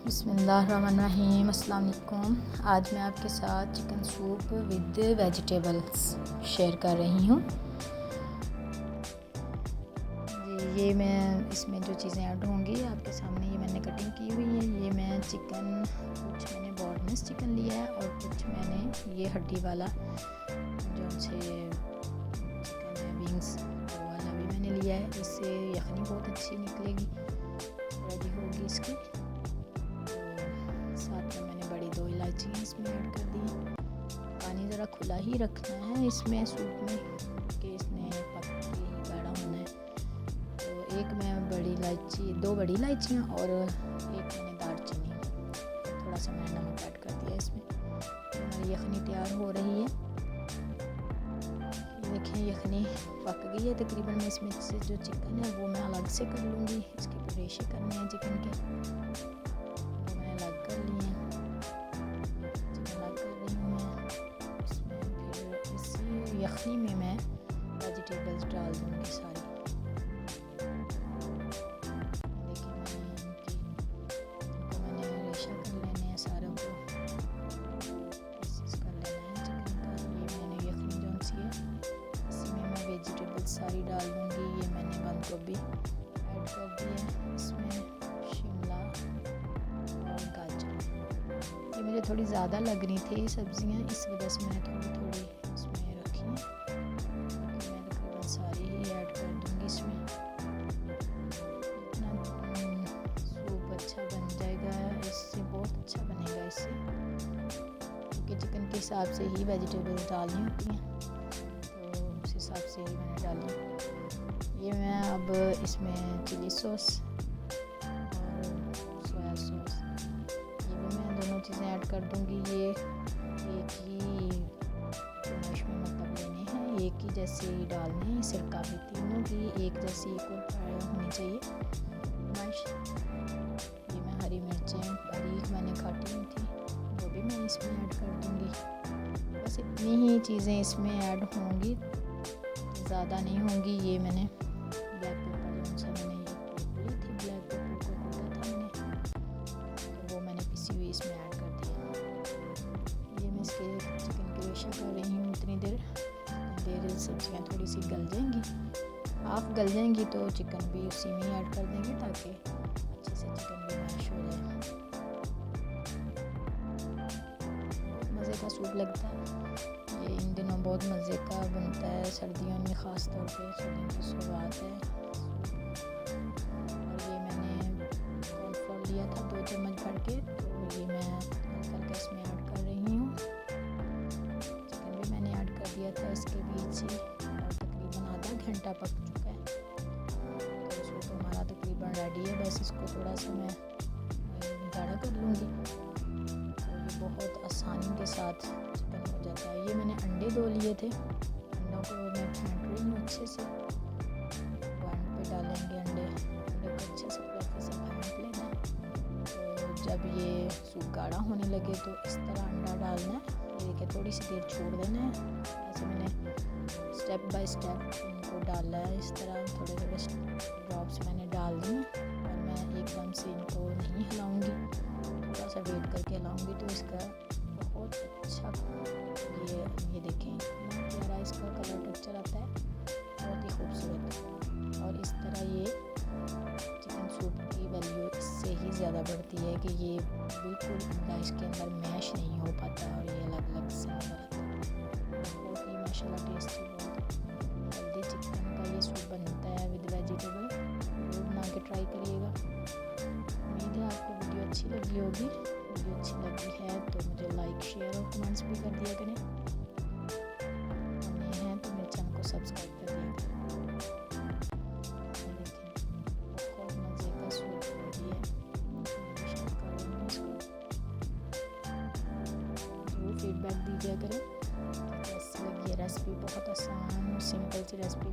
बिस्मिल्लाहिर्रहमानिर्रहीम। अस्सलाम वालेकुम। आज मैं आपके साथ chicken soup with vegetables share कर रही हूँ। ये मैं इसमें जो चीज़ें ऐड होंगी आपके सामने ये मैंने कटिंग की हुई है। ये मैं चिकन कुछ मैंने बोनलेस चिकन लिया है और कुछ मैंने ये हड्डी वाला जो से चिकन है विंग्स वो वाला भी मैंने लिया है। इससे यखनी बहुत अच्छी निकलेगी, रेडी होगी इसकी। साथ में मैंने बड़ी 2 इलायचियाँ इसमें ऐड कर दी। पानी ज़रा खुला ही रखना है इसमें सूप में कि इसने पक के ही गाढ़ा होना है। तो एक मैं बड़ी इलायची 2 बड़ी इलायचियाँ और एक मैंने दालचीनी, थोड़ा सा मैंने नमक ऐड कर दिया इसमें। तो हमारी यखनी तैयार हो रही है। ये देखें यखनी पक गई है तकरीबन। मैं इसमें से जो चिकन है वो मैं अलग से कर लूँगी। इसके रेशे करने हैं चिकन के, अलग कर लिए हैं। चिकन अलग कर रही हूँ मैं। इसमें फिर इसी यखनी में मैं वेजिटेबल्स डाल दूँगी सारी। देखिए मैंने रेशा कर लेने हैं सारों को, पीसेस कर लेना है चिकन का। ये मैंने यखनी जो सी है इसमें मैं वेजिटेबल्स सारी डाल दूँगी। ये मैंने बंद गोभी ऐड कर दी है इसमें, शिमला और गाजर। ये मुझे थोड़ी ज़्यादा लग रही थी सब्जियां, इस वजह से मैंने थोड़ी इसमें रखी। मैं तकरीबन सारी ही ऐड कर दूँगी इसमें। इतना सूप अच्छा बन जाएगा इससे, बहुत अच्छा बनेगा इससे, क्योंकि चिकन के हिसाब से ही वेजिटेबल्स डालनी होती हैं, तो उस हिसाब से ही मैंने डाली। ये मैं अब इसमें चिली सॉस और सोया सॉस ये भी मैं दोनों चीज़ें ऐड कर दूँगी। ये एक ही मैश में मतलब लेने हैं, एक ही जैसे ही डालने हैं। सिरका भी तीनों की एक जैसी इक्वल होनी चाहिए मैश। ये मैं हरी मिर्चें बारीक मैंने काटी हुई थी वो भी मैं इसमें ऐड कर दूँगी। बस इतनी ही चीज़ें इसमें ऐड होंगी, ज़्यादा नहीं होंगी। ये मैंने ब्लैक पेपर जो सा मैंने ये ली थी, ब्लैक पेपर को कूटा था मैंने, तो वो मैंने पिसी हुई इसमें ऐड कर दिया। ये मैं इसके चिकन की रेशा कर रही हूँ। इतनी देर सब्जियाँ थोड़ी सी गल जाएंगी, हाफ गल जाएंगी तो चिकन भी उसी में ऐड कर देंगे ताकि अच्छे से चिकन भी मैश हो जाए। मज़े का सूप लगता है ये, इन दिनों बहुत मज़े का बनता है, सर्दियों में ख़ास तौर पे सर्दियों की शुरुआत है। और ये मैंने कॉर्नफ्लोर लिया था 2 चम्मच भर के, तो ये मैं करके इसमें ऐड कर रही हूँ। चिकन भी मैंने ऐड कर दिया था इसके बीच ही, और तकरीबन आधा घंटा पक चुका है। तो सूप हमारा तकरीबन रेडी है। बस इसको थोड़ा सा मैं गाढ़ा कर लूँगी, तो ये बहुत आसानी के साथ चिकन हो जाता है। ये मैंने अंडे 2 लिए थे, अंडों को मैं फेंट रही हूँ अच्छे से। एंड पे डालेंगे अंडे को अच्छे से फेंट लेना है। तो जब ये सूप गाढ़ा होने लगे तो इस तरह अंडा डालना है। ये देखिए थोड़ी सी देर छोड़ देना है। ऐसे मैंने स्टेप बाय स्टेप इनको डाला है, इस तरह थोड़े ड्रॉप्स मैंने डाल दिए। और मैं एकदम से इनको नहीं हिलाऊंगी, थोड़ा सा वेट करके हिलाऊंगी तो इसका बहुत अच्छा ये देखें इतना प्यारा इसका कलर टेक्सचर आता है, बहुत ही खूबसूरत। और इस तरह ये चिकन सूप की वैल्यू इससे ही ज़्यादा बढ़ती है कि ये बिल्कुल अंडा इसके अंदर मैश नहीं हो पाता और ये अलग अलग से नज़र आता है। बहुत ही माशाल्लाह टेस्टी, बहुत हेल्दी चिकन का ये सूप बनता है विद वेजिटेबल। ज़रूर बना के ट्राई करिएगा। उम्मीद है आपको वीडियो अच्छी लगी होगी। वीडियो अच्छी लगी है तो मुझे लाइक शेयर और कमेंट्स भी कर दिया करें। नए हैं तो मेरे चैनल को सब्सक्राइब कर दिया करें। बहुत मज़े का सूप रेडी है। ज़रूर फीडबैक दीजिए करें कैसी लगी है रेसिपी। बहुत आसान और सिंपल सी रेसिपी